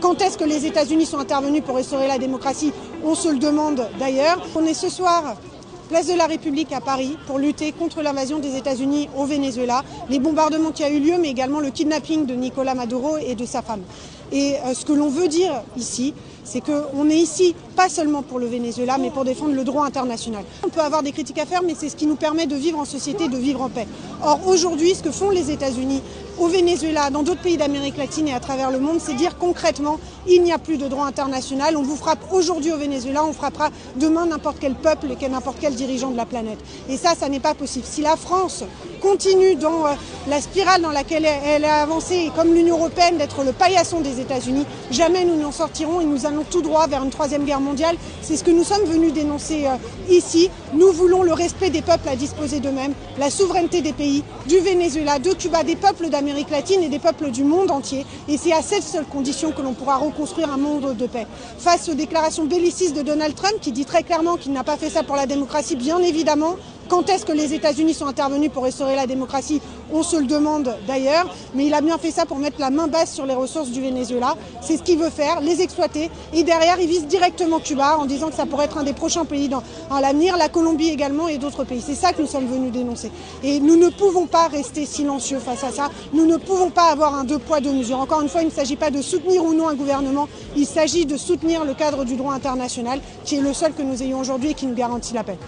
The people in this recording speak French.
Quand est-ce que les États-Unis sont intervenus pour restaurer la démocratie? On se le demande d'ailleurs. On est ce soir place de la République à Paris pour lutter contre l'invasion des États-Unis au Venezuela, les bombardements qui a eu lieu, mais également le kidnapping de Nicolás Maduro et de sa femme. Et ce que l'on veut dire ici, c'est qu'on est ici pas seulement pour le Venezuela, mais pour défendre le droit international. On peut avoir des critiques à faire, mais c'est ce qui nous permet de vivre en société, de vivre en paix. Or aujourd'hui, ce que font les États-Unis au Venezuela, dans d'autres pays d'Amérique latine et à travers le monde, c'est dire concrètement, il n'y a plus de droit international. On vous frappe aujourd'hui au Venezuela, on frappera demain n'importe quel peuple et n'importe quel dirigeant de la planète. Et ça n'est pas possible. Si la France continue dans la spirale dans laquelle elle a avancé, et comme l'Union européenne, d'être le paillasson des États-Unis, jamais nous n'en sortirons et nous allons tout droit vers une troisième guerre mondiale. C'est ce que nous sommes venus dénoncer ici. Nous voulons le respect des peuples à disposer d'eux-mêmes, la souveraineté des pays, du Venezuela, de Cuba, des peuples d'Amérique latine et des peuples du monde entier. Et c'est à cette seule condition que l'on pourra reconstruire un monde de paix. Face aux déclarations bellicistes de Donald Trump, qui dit très clairement qu'il n'a pas fait ça pour la démocratie, bien évidemment. Quand est-ce que les États-Unis sont intervenus pour restaurer la démocratie? On se le demande d'ailleurs, mais il a bien fait ça pour mettre la main basse sur les ressources du Venezuela. C'est ce qu'il veut faire, les exploiter. Et derrière, il vise directement Cuba en disant que ça pourrait être un des prochains pays dans l'avenir, la Colombie également et d'autres pays. C'est ça que nous sommes venus dénoncer. Et nous ne pouvons pas rester silencieux face à ça. Nous ne pouvons pas avoir un deux poids, deux mesures. Encore une fois, il ne s'agit pas de soutenir ou non un gouvernement. Il s'agit de soutenir le cadre du droit international, qui est le seul que nous ayons aujourd'hui et qui nous garantit la paix.